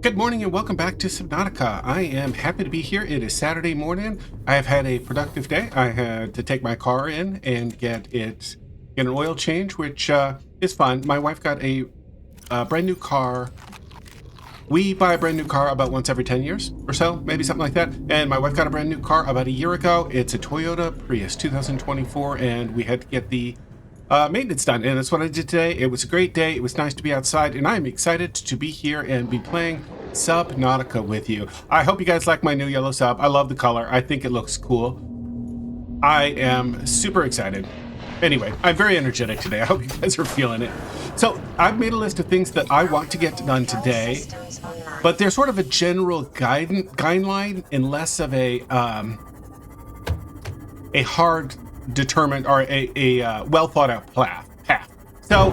Good morning and welcome back to Subnautica. I am happy to be here. It is Saturday morning. I have had a productive day. I had to take my car in and get an oil change, which is fun. My wife got a brand new car. We buy a brand new car about once every 10 years or so, maybe something like that. And my wife got a brand new car about a year ago. It's a Toyota Prius 2024, and we had to get the maintenance done, and that's what I did today. It was a great day. It was nice to be outside, and I'm excited to be here and be playing Subnautica with you. I hope you guys like my new yellow sub. I love the color. I think it looks cool. I am super excited. Anyway, I'm very energetic today. I hope you guys are feeling it. So I've made a list of things that I want to get done today, but there's sort of a general guideline and less of a hard determined or a well thought out path. So,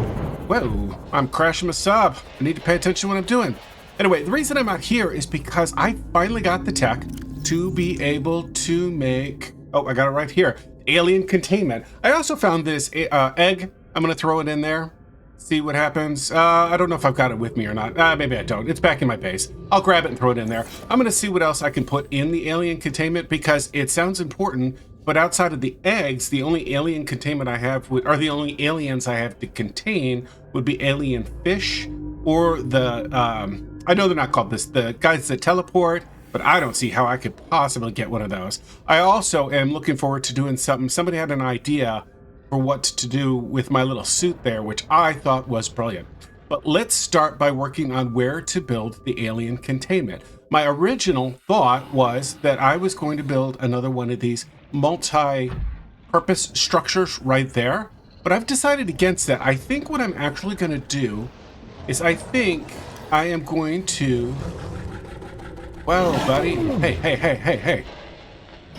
whoa, I'm crashing my sub. I need to pay attention to what I'm doing. Anyway, the reason I'm out here is because I finally got the tech to be able to make, I got it right here, alien containment. I also found this egg. I'm going to throw it in there, see what happens. I don't know if I've got it with me or not. Maybe I don't. It's back in my base. I'll grab it and throw it in there. I'm going to see what else I can put in the alien containment because it sounds important. But outside of the eggs, the only alien containment I have, or the only aliens I have to contain, would be alien fish or the, I know they're not called this, the guys that teleport, but I don't see how I could possibly get one of those. I also am looking forward to doing something. Somebody had an idea for what to do with my little suit there, which I thought was brilliant. But let's start by working on where to build the alien containment. My original thought was that I was going to build another one of these multi-purpose structures right there, but I've decided against that. I think what I'm actually going to do is I think I am going to, well, buddy, hey,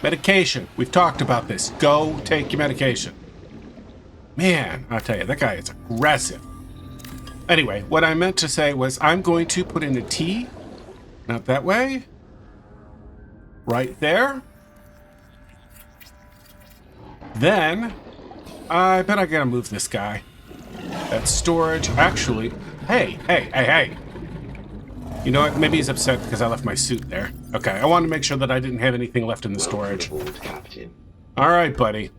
medication. We've talked about this. Go take your medication. Man, I'll tell you, that guy is aggressive. Anyway, what I meant to say was I'm going to put in a T, not that way, right there. Then, I bet I gotta move this guy. That's storage. Actually, hey. You know what? Maybe he's upset because I left my suit there. Okay, I wanted to make sure that I didn't have anything left in the storage. All right, buddy.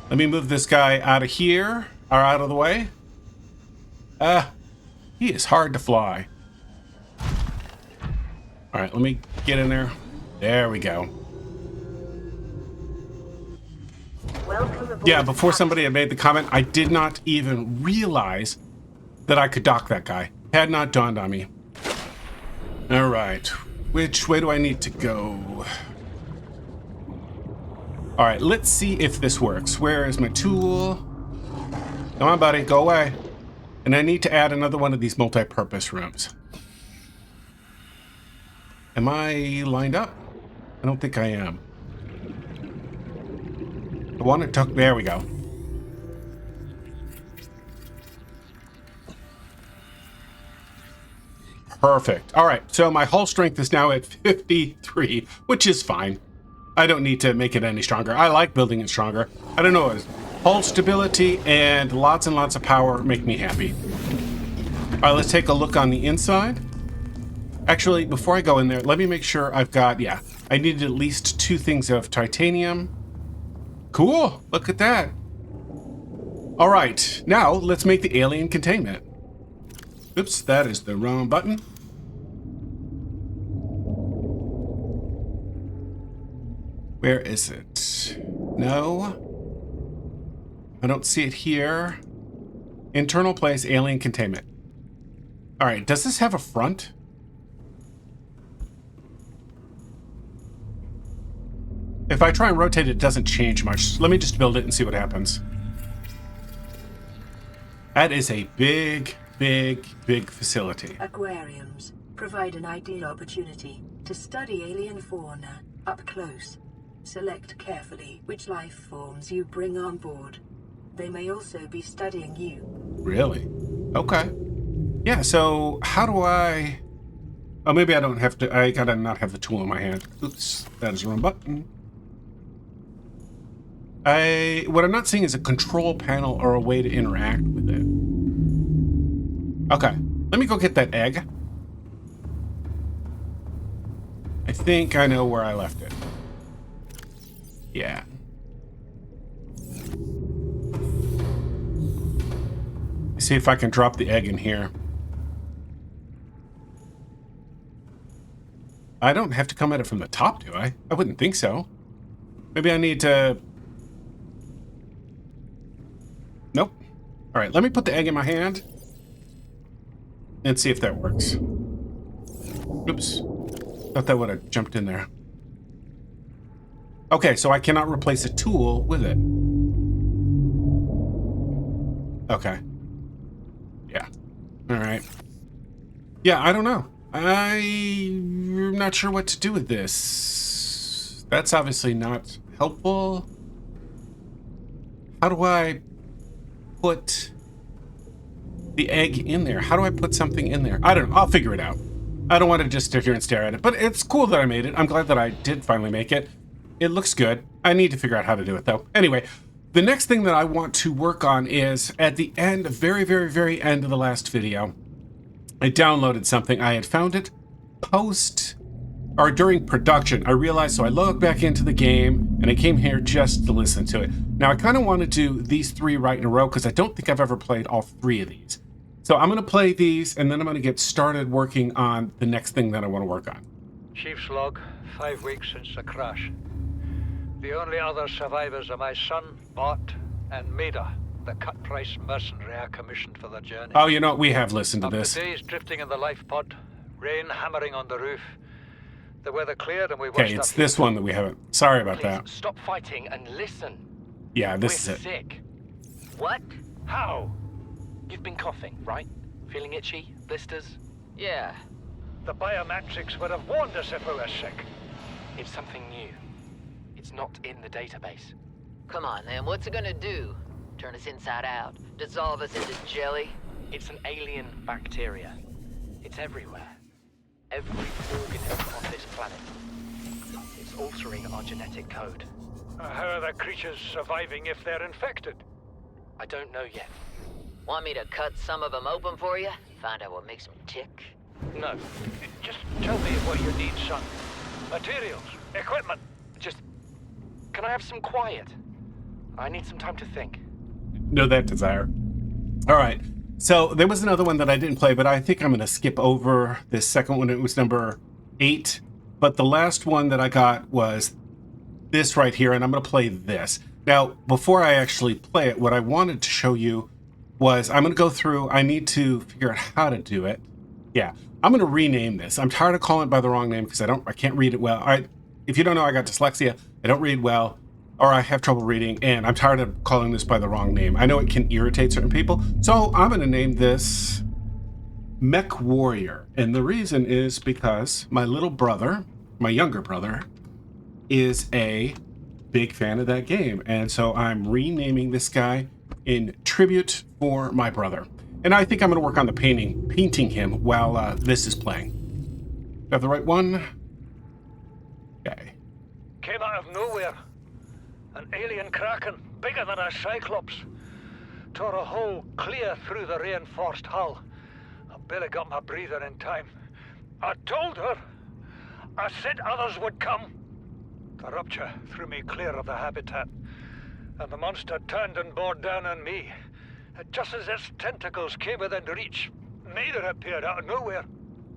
Let me move this guy out of here, or out of the way. He is hard to fly. All right, let me get in there. There we go. Yeah, before somebody had made the comment, I did not even realize that I could dock that guy. Had not dawned on me. All right, which way do I need to go? All right, let's see if this works. Where is my tool? Come on, buddy, go away. And I need to add another one of these multi-purpose rooms. Am I lined up? I don't think I am. I want to tuck, there we go. Perfect. All right, so my hull strength is now at 53, which is fine. I don't need to make it any stronger. I like building it stronger. I don't know, hull stability and lots of power make me happy. All right, let's take a look on the inside. Actually, before I go in there, let me make sure I've got, yeah, I needed at least 2 things of titanium. Cool, look at that. All right, now let's make the alien containment. Oops, that is the wrong button. Where is it? No, I don't see it here. Internal place, alien containment. All right, does this have a front? If I try and rotate it, it doesn't change much. Let me just build it and see what happens. That is a big facility. Aquariums provide an ideal opportunity to study alien fauna up close. Select carefully which life forms you bring on board. They may also be studying you. Really? Okay. Yeah, so how do I... Oh, maybe I don't have to... I gotta not have the tool in my hand. Oops, that is the wrong button. What I'm not seeing is a control panel or a way to interact with it. Okay. Let me go get that egg. I think I know where I left it. Yeah. See if I can drop the egg in here. I don't have to come at it from the top, do I? I wouldn't think so. Maybe I need to... Nope. All right, let me put the egg in my hand and see if that works. Oops. Thought that would have jumped in there. Okay, so I cannot replace a tool with it. Okay. Yeah. All right. Yeah, I don't know. I'm not sure what to do with this. That's obviously not helpful. How do I put the egg in there? How do I put something in there? I don't know. I'll figure it out. I don't want to just sit here and stare at it, but it's cool that I made it. I'm glad that I did finally make it. It looks good. I need to figure out how to do it, though. Anyway, the next thing that I want to work on is at the end, very, very, very end of the last video, I downloaded something. I had found it post or during production. I realized, so I logged back into the game and I came here just to listen to it. Now, I kind of want to do these three right in a row because I don't think I've ever played all three of these. So I'm going to play these and then I'm going to get started working on the next thing that I want to work on. Chief's log, 5 weeks since the crash. The only other survivors are my son, Bart, and Maida, the cut-price mercenary I commissioned for the journey. Oh, you know, we have listened to After this. days drifting in the life pod, rain hammering on the roof, the weather cleared and we watched... Okay, it's this one that we haven't. Sorry about that. Stop fighting and listen. Yeah, this We're is it. sick. What? How? You've been coughing, right? Feeling itchy? Blisters? Yeah. The biometrics would have warned us if we were sick. It's something new. It's not in the database. Come on, then. What's it gonna do? Turn us inside out? Dissolve us into jelly? It's an alien bacteria. It's everywhere. Every organism on this planet. It's altering our genetic code. How are the creatures surviving if they're infected? I don't know yet. Want me to cut some of them open for you? Find out what makes them tick? No. Just tell me what you need, son. Materials, equipment. Can I have some quiet? I need some time to think. Know that desire. All right. So there was another one that I didn't play, but I think I'm going to skip over this second one. It was number 8. But the last one that I got was this right here, and I'm going to play this. Now, before I actually play it, what I wanted to show you was I'm going to go through. I need to figure out how to do it. Yeah, I'm going to rename this. I'm tired of calling it by the wrong name because I can't read it well. If you don't know, I got dyslexia. I don't read well, or I have trouble reading, and I'm tired of calling this by the wrong name. I know it can irritate certain people, so I'm going to name this Mech Warrior. And the reason is because my little brother, my younger brother, is a big fan of that game. And so I'm renaming this guy in tribute for my brother. And I think I'm going to work on the painting him while this is playing. Do I have the right one? Okay. Came out of nowhere. An alien kraken, bigger than a cyclops. Tore a hole clear through the reinforced hull. I barely got my breather in time. I told her. I said others would come. The rupture threw me clear of the habitat, and the monster turned and bore down on me. Just as its tentacles came within reach, Maida appeared out of nowhere.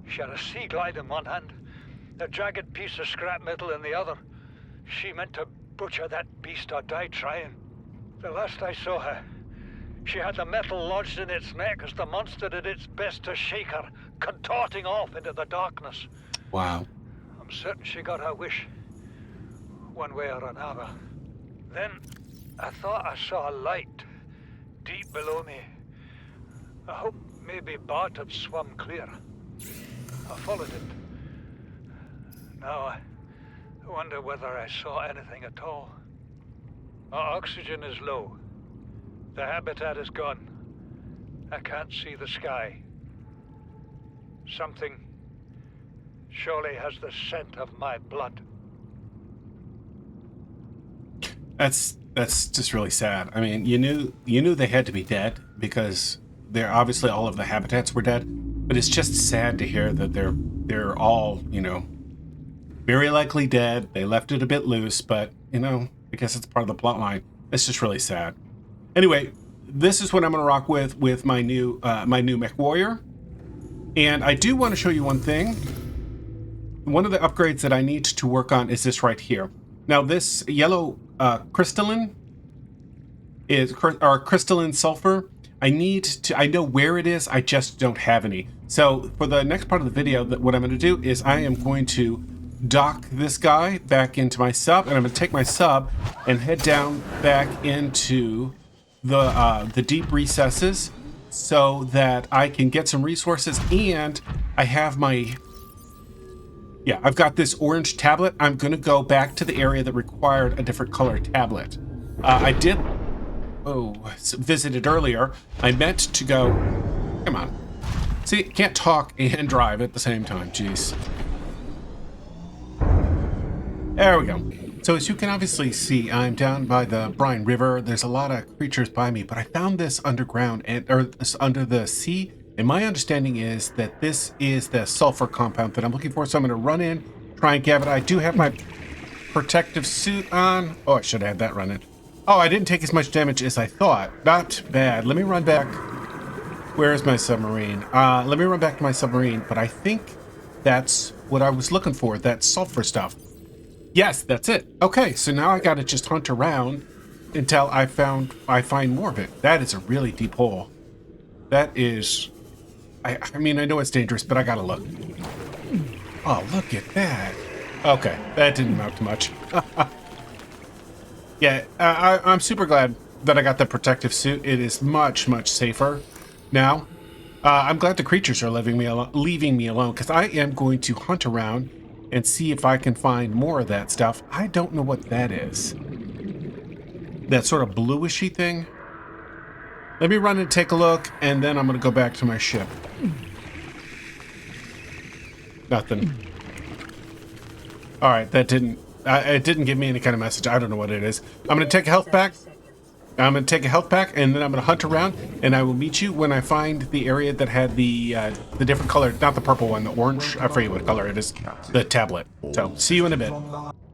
She had a sea glide in one hand, a jagged piece of scrap metal in the other. She meant to butcher that beast or die trying. The last I saw her, she had the metal lodged in its neck as the monster did its best to shake her, contorting off into the darkness. Wow. I'm certain she got her wish, one way or another. Then I thought I saw a light deep below me. I hoped maybe Bart had swum clear. I followed it. Now I wonder whether I saw anything at all. Our oxygen is low. The habitat is gone. I can't see the sky. Something surely has the scent of my blood. That's just really sad. I mean, you knew they had to be dead because they're obviously all of the habitats were dead. But it's just sad to hear that they're all, you know, very likely dead. They left it a bit loose, but, you know, I guess it's part of the plot line. It's just really sad. Anyway, this is what I'm going to rock with my new mech warrior. And I do want to show you one thing. One of the upgrades that I need to work on is this right here. Now, this yellow crystalline is our crystalline sulfur. I know where it is. I just don't have any. So for the next part of the video, what I'm going to do is I am going to dock this guy back into my sub, and I'm going to take my sub and head down back into the deep recesses so that I can get some resources. And I have I've got this orange tablet. I'm going to go back to the area that required a different color tablet. I did visit it earlier. I meant to go, come on. See, can't talk and drive at the same time. Jeez. There we go. So as you can obviously see, I'm down by the Brine River. There's a lot of creatures by me, but I found this underground or this under the sea. And my understanding is that this is the sulfur compound that I'm looking for. So I'm going to run in, try and grab it. I do have my protective suit on. Oh, I should have had that running. Oh, I didn't take as much damage as I thought. Not bad. Let me run back. Where is my submarine? Let me run back to my submarine. But I think that's what I was looking for, that sulfur stuff. Yes, that's it. Okay, so now I got to just hunt around until I find more of it. That is a really deep hole. That is... I mean, I know it's dangerous, but I gotta look. Oh, look at that. Okay, that didn't amount to much. Yeah, I'm super glad that I got the protective suit. It is much, much safer now. I'm glad the creatures are leaving me alone, because I am going to hunt around and see if I can find more of that stuff. I don't know what that is. That sort of bluishy thing. Let me run and take a look, and then I'm going to go back to my ship. Nothing. All right, that didn't... it didn't give me any kind of message. I don't know what it is. I'm going to take a health pack. I'm going to take a health pack, and then I'm going to hunt around, and I will meet you when I find the area that had the different color, not the purple one, the orange. I forget what color it is. The tablet. So, see you in a bit.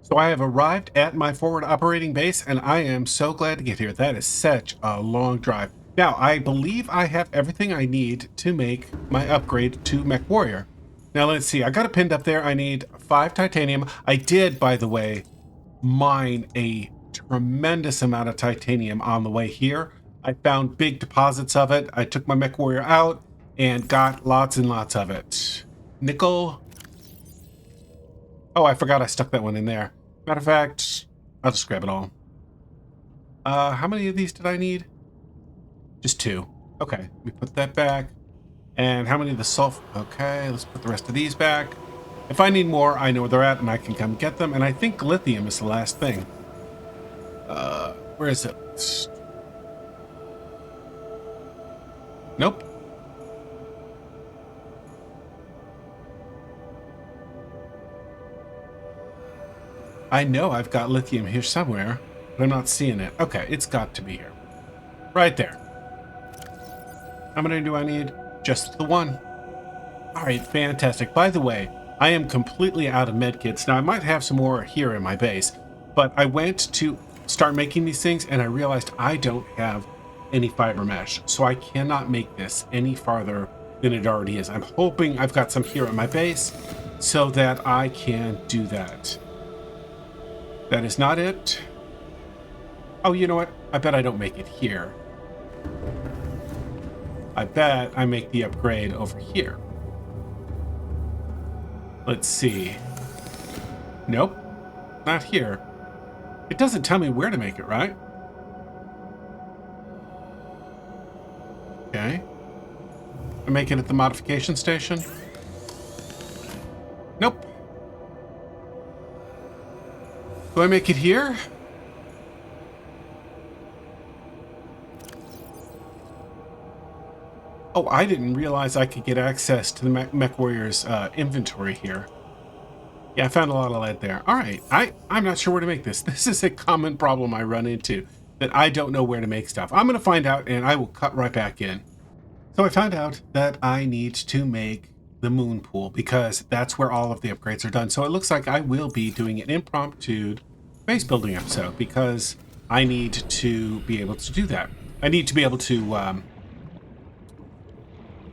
So I have arrived at my forward operating base, and I am so glad to get here. That is such a long drive. Now, I believe I have everything I need to make my upgrade to Mech Warrior. Now, let's see. I got it pinned up there. I need 5 titanium. I did, by the way, mine a tremendous amount of titanium on the way here. I found big deposits of it. I took my Mech Warrior out and got lots and lots of it. Nickel. Oh, I forgot I stuck that one in there. Matter of fact, I'll just grab it all. How many of these did I need? Just 2. Okay, let me put that back. And how many of the sulfur? Okay, let's put the rest of these back. If I need more, I know where they're at and I can come get them. And I think lithium is the last thing. Where is it? Nope. I know I've got lithium here somewhere, but I'm not seeing it. Okay, it's got to be here. Right there. How many do I need? Just the 1. All right, fantastic. By the way, I am completely out of medkits. Now, I might have some more here in my base, but I went to start making these things, and I realized I don't have any fiber mesh, so I cannot make this any farther than it already is. I'm hoping I've got some here at my base so that I can do that. That is not it. Oh, you know what? I bet I don't make it here. I bet I make the upgrade over here. Let's see. Nope, not here. It doesn't tell me where to make it, right? Okay. I make it at the modification station? Nope. Do I make it here? Oh, I didn't realize I could get access to the Mech Warrior's inventory here. Yeah, I found a lot of lead there. All right, I'm not sure where to make this. This is a common problem I run into, that I don't know where to make stuff. I'm going to find out, and I will cut right back in. So I found out that I need to make the moon pool because that's where all of the upgrades are done. So it looks like I will be doing an impromptu base building episode because I need to be able to do that. I need to be able to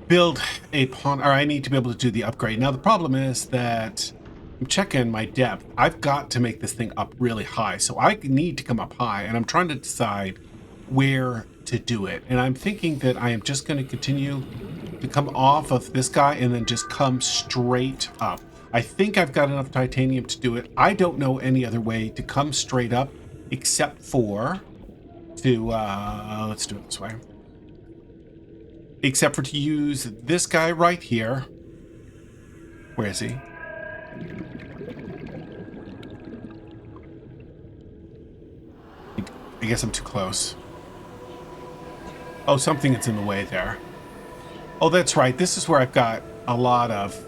build a pond, or I need to be able to do the upgrade. Now the problem is that I'm checking my depth. I've got to make this thing up really high. So I need to come up high, and I'm trying to decide where to do it. And I'm thinking that I am just going to continue to come off of this guy and then just come straight up. I think I've got enough titanium to do it. I don't know any other way to come straight up except for to, let's do it this way. Except for to use this guy right here. Where is he? I guess I'm too close. Oh, something is in the way there. Oh, that's right. This is where I've got a lot of...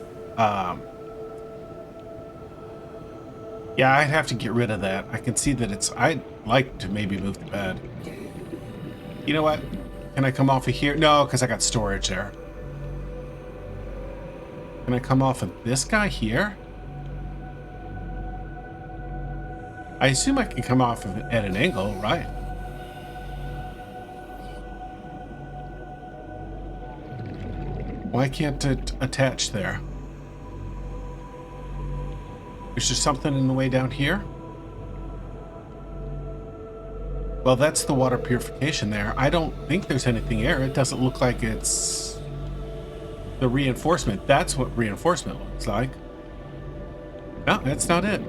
yeah, I'd have to get rid of that. I can see that it's... I'd like to maybe move the bed. You know what? Can I come off of here? No, because I got storage there. Can I come off of this guy here? I assume I can come off of it at an angle, right? Why can't it attach there? Is there something in the way down here? Well, that's the water purification there. I don't think there's anything there. It doesn't look like it's the reinforcement. That's what reinforcement looks like. No, that's not it.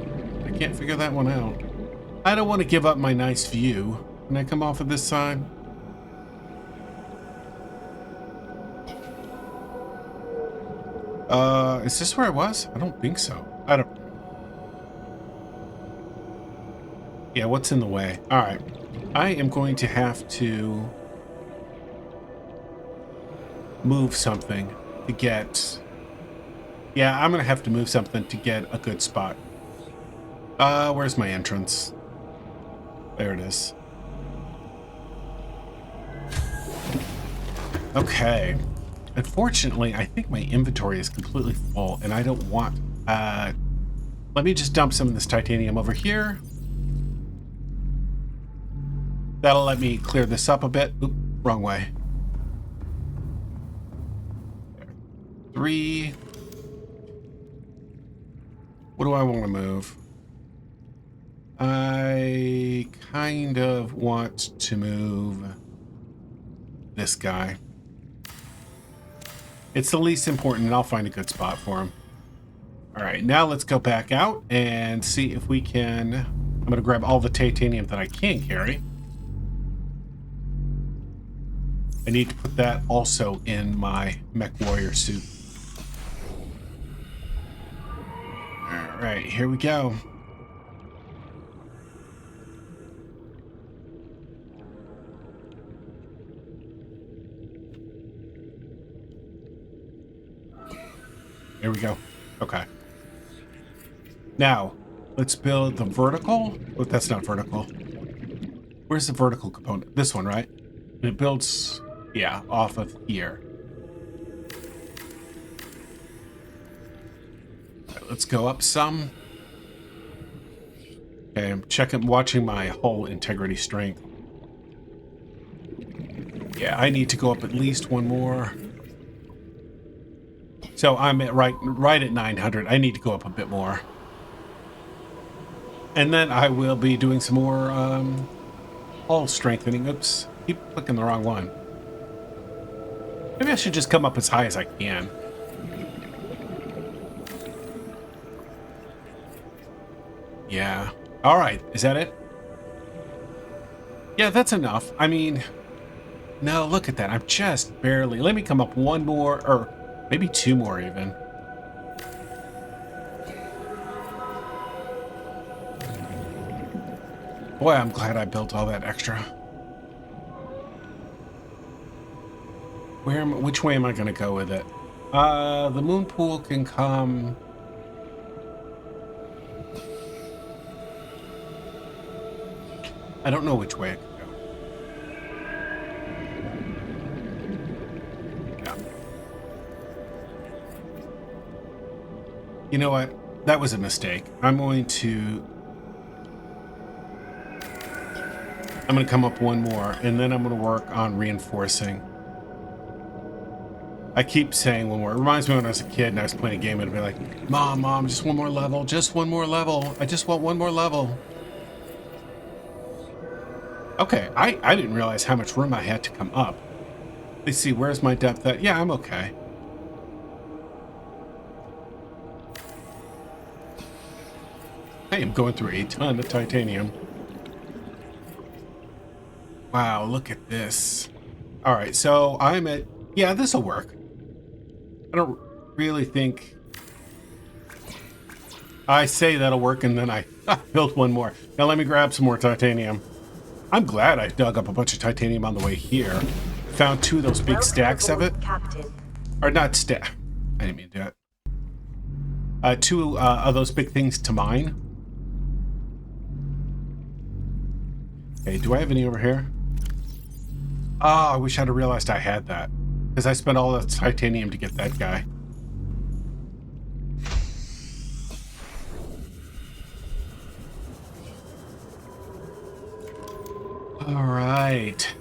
I can't figure that one out. I don't want to give up my nice view. Can I come off of this side? Is this where I was? I don't think so. I don't... Yeah, what's in the way? All right. I am going to have to move something to get... Yeah, I'm going to have to move something to get a good spot. Where's my entrance? There it is. Okay. Unfortunately, I think my inventory is completely full, and I don't want... let me just dump some of this titanium over here. That'll let me clear this up a bit. Oop, wrong way. 3. What do I want to move? I kind of want to move this guy. It's the least important, and I'll find a good spot for him. All right, now let's go back out and see if we can... I'm going to grab all the titanium that I can carry. I need to put that also in my mech warrior suit. All right, here we go. There we go. Okay. Now, let's build the vertical. Oh, that's not vertical. Where's the vertical component? This one, right? And it builds, yeah, off of here. Right, let's go up some. Okay, I'm watching my hull integrity strength. Yeah, I need to go up at least one more. So I'm at right at 900. I need to go up a bit more. And then I will be doing some more hull strengthening. Oops, keep clicking the wrong one. Maybe I should just come up as high as I can. Yeah. All right, is that it? Yeah, that's enough. I mean, no, look at that. I'm just barely. Let me come up one more, or maybe 2 more even. Boy, I'm glad I built all that extra. Which way am I going to go with it? The moon pool can come... I don't know which way it can You know what? That was a mistake. I'm going to come up one more, and then I'm going to work on reinforcing. I keep saying one more. It reminds me when I was a kid and I was playing a game and I'd be like, Mom, just one more level. Just one more level. I just want one more level. Okay, I didn't realize how much room I had to come up. Let's see, where's my depth at? Yeah, I'm okay. I am going through a ton of titanium. Wow, look at this. All right, so I'm at... Yeah, this will work. I don't really think... I say that'll work, and then I built one more. Now let me grab some more titanium. I'm glad I dug up a bunch of titanium on the way here. Found 2 of those big stacks of it. Captain. Or not stack. I didn't mean to do that. 2 of those big things to mine. Okay, do I have any over here? Oh, I wish I'd have realized I had that. Because I spent all that titanium to get that guy. Alright.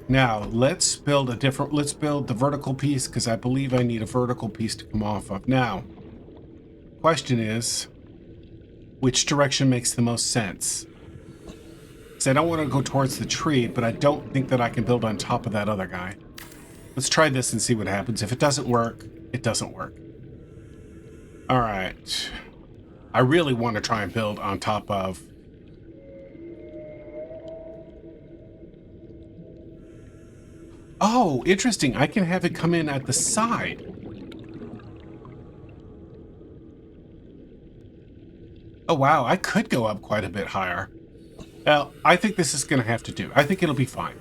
Now, let's build the vertical piece, because I believe I need a vertical piece to come off of. Now, question is, which direction makes the most sense? Because I don't want to go towards the tree, but I don't think that I can build on top of that other guy. Let's try this and see what happens. If it doesn't work, it doesn't work. All right. I really want to try and build on top of... Oh, interesting. I can have it come in at the side. Oh, wow. I could go up quite a bit higher. Well, I think this is going to have to do. I think it'll be fine.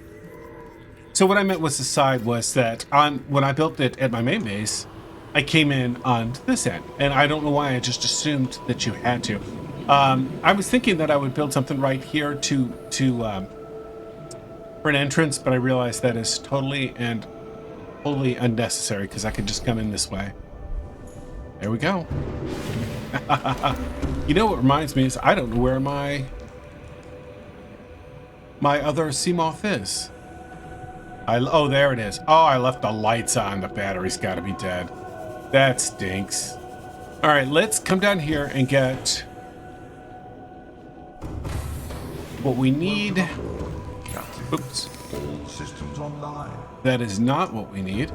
So what I meant was the side was that when I built it at my main base, I came in on this end. And I don't know why I just assumed that you had to. I was thinking that I would build something right here for an entrance, but I realized that is totally and wholly unnecessary because I could just come in this way. There we go. You know what reminds me is I don't know where my other sea moth is. Oh, there it is. Oh, I left the lights on. The battery's got to be dead. That stinks. All right, let's come down here and get what we need. Oops. All systems online. That is not what we need.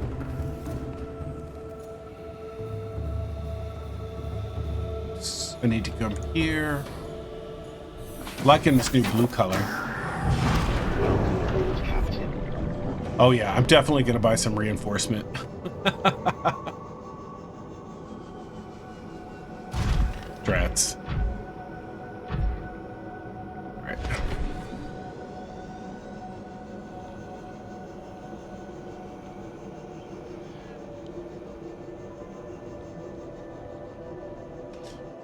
I need to come here. Liking this new blue color. Oh yeah, I'm definitely gonna buy some reinforcement. Drats. All right.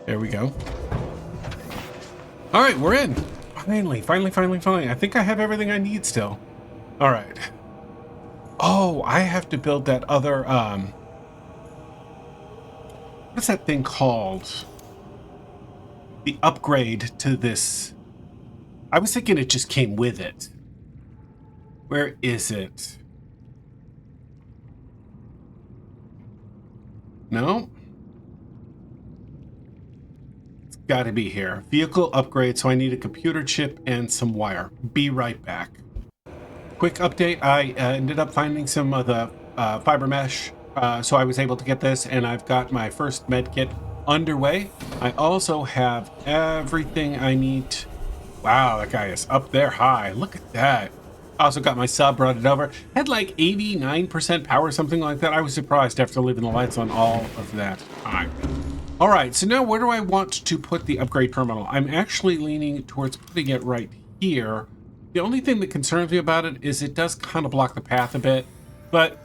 There we go. All right, we're in. Finally. I think I have everything I need still. All right. Oh, I have to build that other, what's that thing called? The upgrade to this. I was thinking it just came with it. Where is it? No? It's got to be here. Vehicle upgrade, so I need a computer chip and some wire. Be right back. Quick update, I ended up finding some of the fiber mesh, so I was able to get this, and I've got my first med kit underway. I also have everything I need. Wow, that guy is up there high. Look at that. I also got my sub, brought it over. Had like 89% power, something like that. I was surprised after leaving the lights on all of that time. All right, so now where do I want to put the upgrade terminal? I'm actually leaning towards putting it right here. The only thing that concerns me about it is it does kind of block the path a bit, but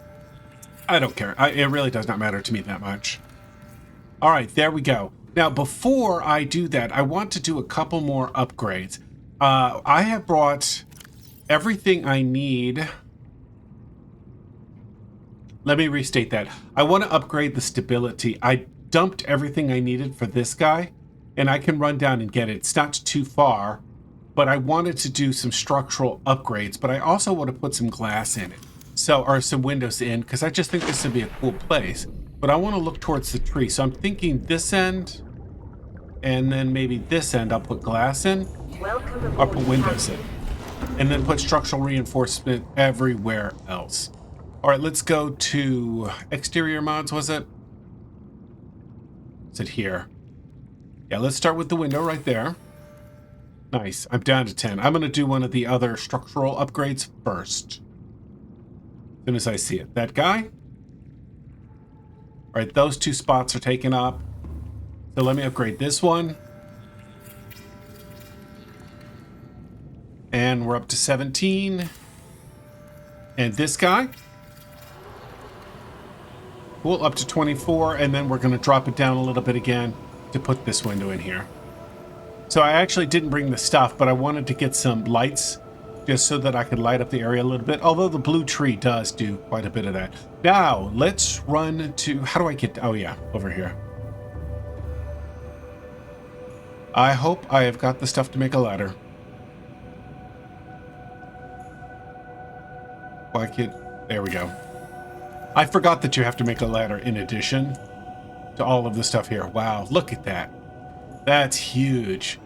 I don't care. It really does not matter to me that much. All right, there we go. Now, before I do that, I want to do a couple more upgrades. I have brought everything I need. Let me restate that. I want to upgrade the stability. I dumped everything I needed for this guy, and I can run down and get it. It's not too far, but I wanted to do some structural upgrades, but I also want to put some glass in it. So, or some windows in, because I just think this would be a cool place. But I want to look towards the tree. So I'm thinking this end, and then maybe this end I'll put glass in, or put windows in. And then put structural reinforcement everywhere else. All right, let's go to exterior mods, was it? Is it here? Yeah, let's start with the window right there. Nice, I'm down to 10. I'm gonna do one of the other structural upgrades first. As soon as I see it. That guy. All right, those 2 spots are taken up. So let me upgrade this one. And we're up to 17. And this guy. Cool, up to 24. And then we're going to drop it down a little bit again to put this window in here. So I actually didn't bring the stuff, but I wanted to get some lights just so that I could light up the area a little bit. Although the blue tree does do quite a bit of that. Now, let's run to... How do I get... Oh, yeah, over here. I hope I have got the stuff to make a ladder. Why can't... There we go. I forgot that you have to make a ladder in addition to all of the stuff here. Wow, look at that. That's huge.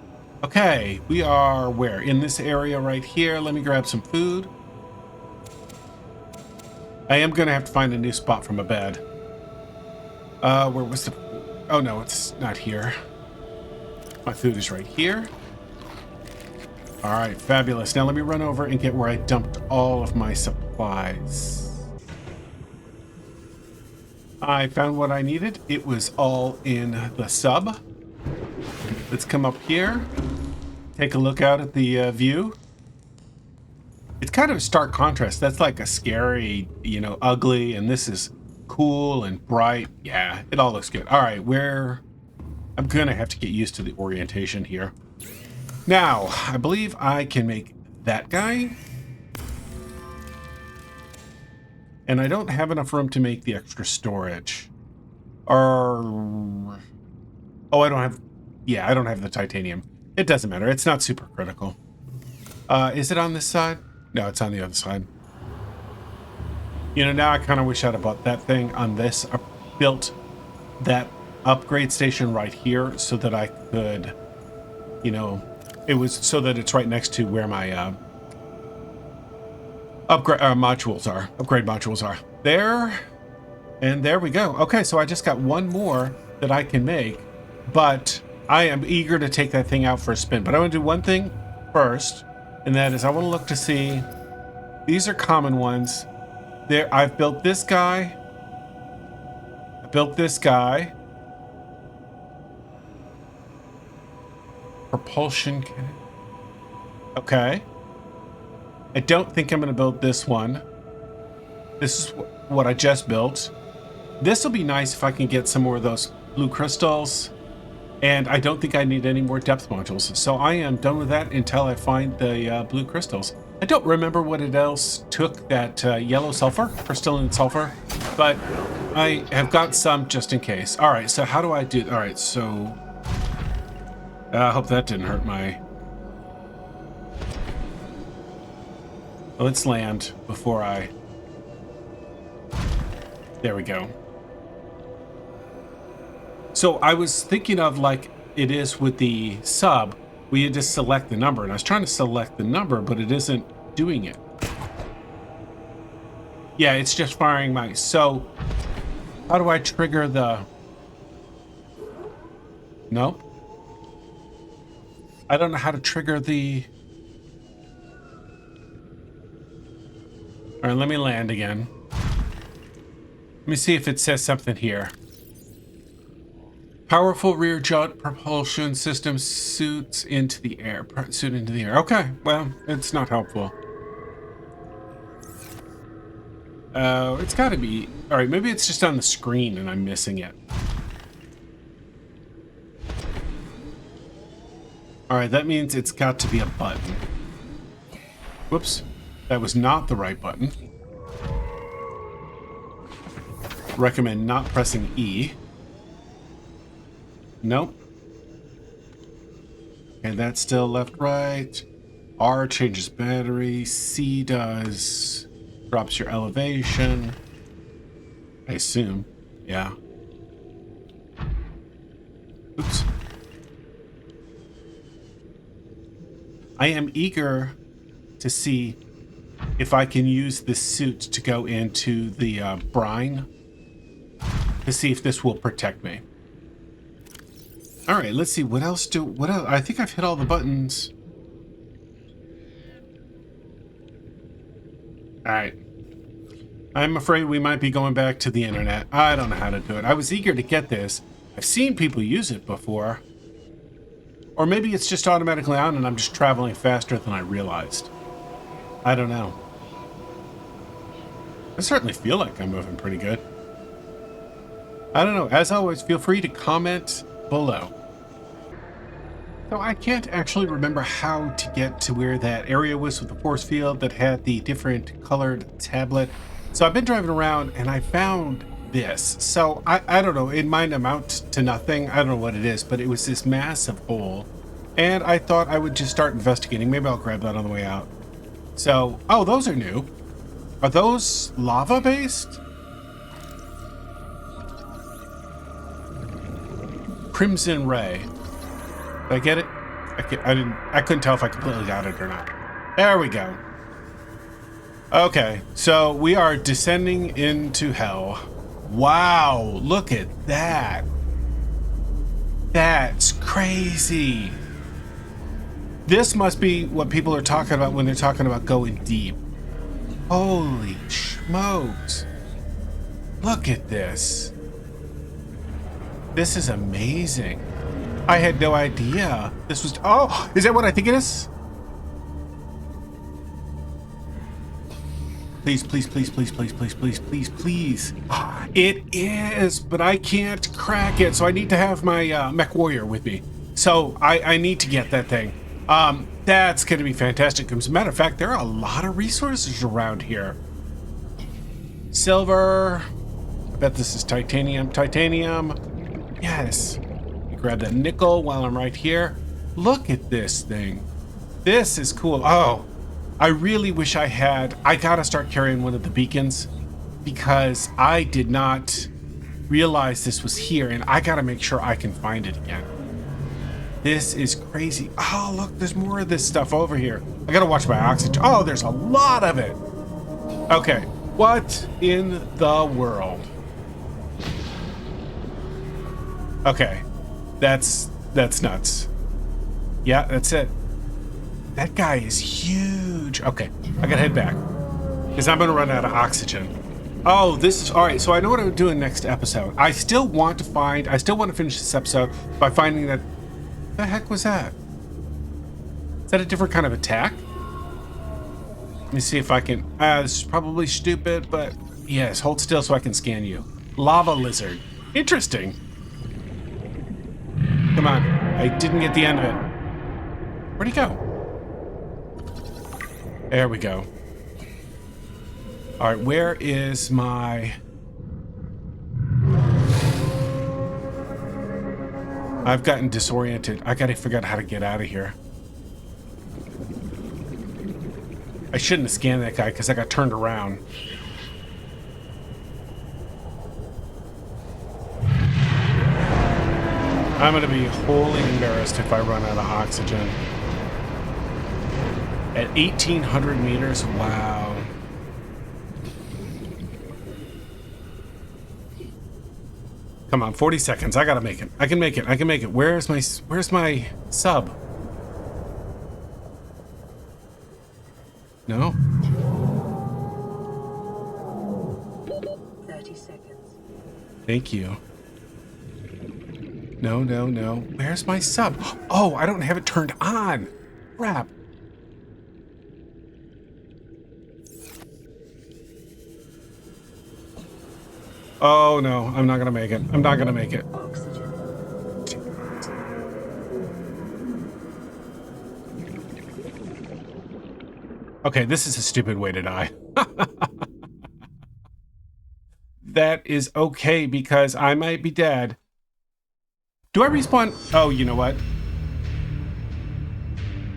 Okay, we are where? In this area right here. Let me grab some food. I am going to have to find a new spot for my bed. Where was the... Oh, no, it's not here. My food is right here. All right, fabulous. Now let me run over and get where I dumped all of my supplies. I found what I needed. It was all in the sub. Let's come up here. Take a look out at the view. It's kind of a stark contrast. That's like a scary, you know, ugly, and this is cool and bright. Yeah, it all looks good. All right, I'm gonna have to get used to the orientation here. Now, I believe I can make that guy. And I don't have enough room to make the extra storage. Oh, I don't have... Yeah, I don't have the titanium. It doesn't matter. It's not super critical. Is it on this side? No, it's on the other side. You know, now I kind of wish I'd have bought that thing on this. I built that upgrade station right here so that I could, you know, it was so that it's right next to where my upgrade modules are. There, and there we go. Okay, so I just got one more that I can make, but I am eager to take that thing out for a spin. But I want to do one thing first, and that is I want to look to see. These are common ones. There, I've built this guy. I built this guy. Propulsion cannon. Okay. I don't think I'm going to build this one. This is what I just built. This will be nice if I can get some more of those blue crystals. And I don't think I need any more depth modules. So I am done with that until I find the blue crystals. I don't remember what it else took that yellow sulfur, crystalline sulfur, but I have got some just in case. All right, so how do I do? All right, so I hope that didn't hurt my... Let's land before I... There we go. So I was thinking of like it is with the sub, where you just select the number, and I was trying to select the number, but it isn't doing it. Yeah, it's just firing my... So how do I trigger the... Nope. I don't know how to trigger the... All right, let me land again. Let me see if it says something here. Powerful rear jet propulsion system suits into the air. Okay, well, it's not helpful. It's got to be... All right, maybe it's just on the screen and I'm missing it. All right, that means it's got to be a button. Whoops, that was not the right button. Recommend not pressing E. Nope. And that's still left, right. R changes battery. C does drops your elevation. I assume. Yeah. Oops. I am eager to see if I can use this suit to go into the brine to see if this will protect me. All right, let's see what else. I think I've hit all the buttons. All right. I'm afraid we might be going back to the internet. I don't know how to do it. I was eager to get this. I've seen people use it before. Or maybe it's just automatically on and I'm just traveling faster than I realized. I don't know. I certainly feel like I'm moving pretty good. I don't know. As always, feel free to comment below. So I can't actually remember how to get to where that area was with the force field that had the different colored tablet. So I've been driving around and I found this. So I don't know, it might amount to nothing. I don't know what it is, but it was this massive hole. And I thought I would just start investigating. Maybe I'll grab that on the way out. So, oh, those are new. Are those lava based? Crimson Ray. Did I get it? I couldn't tell if I completely got it or not. There we go. Okay, so we are descending into hell. Wow, look at that. That's crazy. This must be what people are talking about when they're talking about going deep. Holy smokes. Look at this. This is amazing. I had no idea. This was... Oh, is that what I think it is? Please, please, please, please, please, please, please, please, please. It is, but I can't crack it, so I need to have my mech warrior with me. So I need to get that thing. That's going to be fantastic. As a matter of fact, there are a lot of resources around here. Silver. I bet this is titanium. Titanium. Yes. Grab that nickel while I'm right here. Look at this thing. This is cool. Oh, I really wish I had. I gotta start carrying one of the beacons because I did not realize this was here and I gotta make sure I can find it again. This is crazy. Oh, look, there's more of this stuff over here. I gotta watch my oxygen. Oh, there's a lot of it. Okay, what in the world? Okay. That's nuts. Yeah, that's it. That guy is huge. Okay, I gotta head back because I'm gonna run out of oxygen. Oh, this is all right. So I know what I'm doing next episode. I still want to finish this episode by finding that. The heck was that? Is that a different kind of attack? Let me see if I can. This is probably stupid, but yes, hold still so I can scan you. Lava lizard. Interesting. Come on. I didn't get the end of it. Where'd he go? There we go. All right, where is my... I've gotten disoriented. I gotta figure out how to get out of here. I shouldn't have scanned that guy because I got turned around. I'm gonna be wholly embarrassed if I run out of oxygen. At 1,800 meters, wow. Come on, 40 seconds. I gotta make it. I can make it. I can make it. Where's my sub? No? 30 seconds. Thank you. No, no, no. Where's my sub? Oh, I don't have it turned on. Crap. Oh no, I'm not gonna make it. I'm not gonna make it. Oxygen. Okay, this is a stupid way to die. That is okay because I might be dead. Do I respawn? Oh, you know what?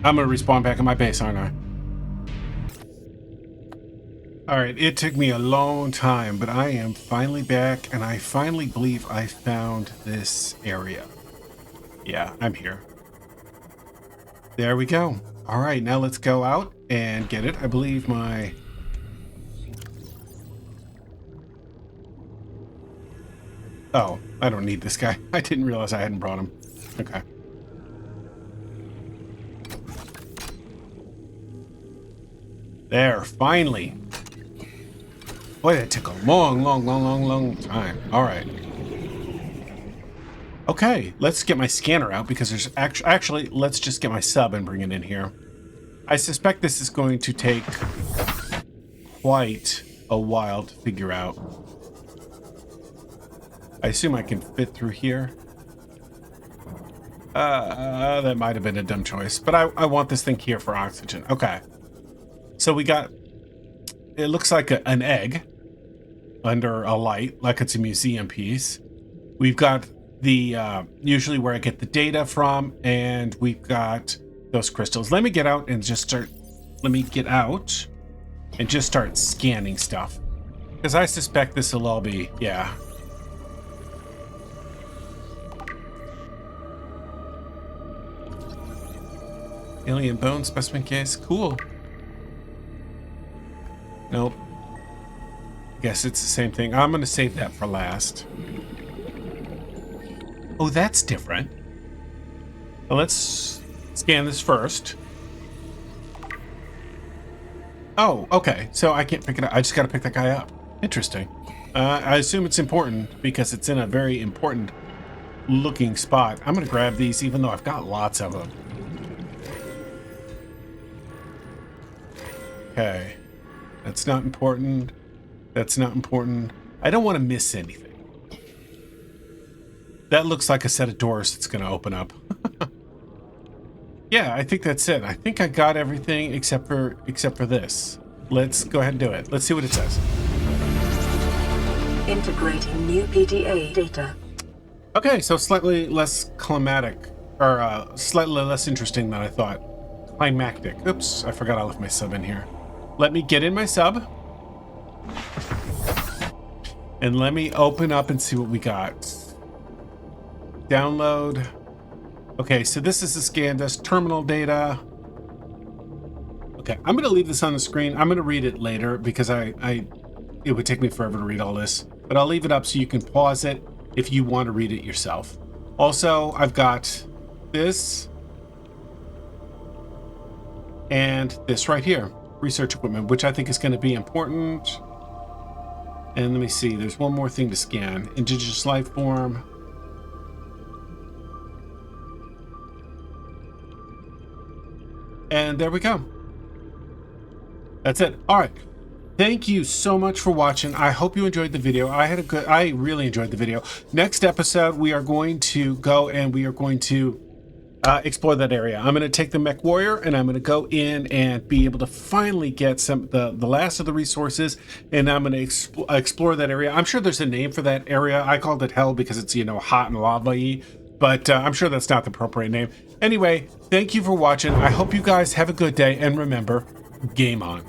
I'm gonna respawn back in my base, aren't I? Alright, it took me a long time, but I am finally back, and I finally believe I found this area. Yeah, I'm here. There we go. Alright, now let's go out and get it. I believe my... Oh, I don't need this guy. I didn't realize I hadn't brought him. Okay. There, finally. Boy, that took a long time. All right. Okay, let's get my scanner out because there's actually, let's just get my sub and bring it in here. I suspect this is going to take quite a while to figure out. I assume I can fit through here. That might have been a dumb choice, but I want this thing here for oxygen. Okay. So we got, it looks like an egg under a light, like it's a museum piece. We've got the, usually where I get the data from, and we've got those crystals. Let me get out and just start, let me get out and just start scanning stuff. Because I suspect this will all be, yeah. Alien bone specimen case, cool. Nope. Guess it's the same thing. I'm gonna save that for last. Oh, that's different. Well, let's scan this first. Oh, okay. So I can't pick it up. I just gotta pick that guy up. Interesting. I assume it's important because it's in a very important looking spot. I'm gonna grab these even though I've got lots of them. Okay. That's not important. That's not important. I don't want to miss anything. That looks like a set of doors that's going to open up. Yeah, I think that's it. I think I got everything except for this. Let's go ahead and do it. Let's see what it says. Integrating new PDA data. Okay, so slightly less climatic, or slightly less interesting than I thought. Climactic. Oops, I forgot I left my sub in here. Let me get in my sub. And let me open up and see what we got. Download. Okay, so this is the scan desk terminal data. Okay, I'm going to leave this on the screen. I'm going to read it later because it would take me forever to read all this. But I'll leave it up so you can pause it if you want to read it yourself. Also, I've got this and this right here. Research equipment, which I think is going to be important. And let me see, there's one more thing to scan. Indigenous life form. And there we go. That's it. All right. Thank you so much for watching. I hope you enjoyed the video. I really enjoyed the video. Next episode, we are going to go and we are going to explore that area. I'm going to take the mech warrior and I'm going to go in and be able to finally get the last of the resources, and I'm going to explore that area. I'm sure there's a name for that area. I called it hell because it's, you know, hot and lava-y, but I'm sure that's not the appropriate name. Anyway, thank you for watching. I hope you guys have a good day, and remember, game on.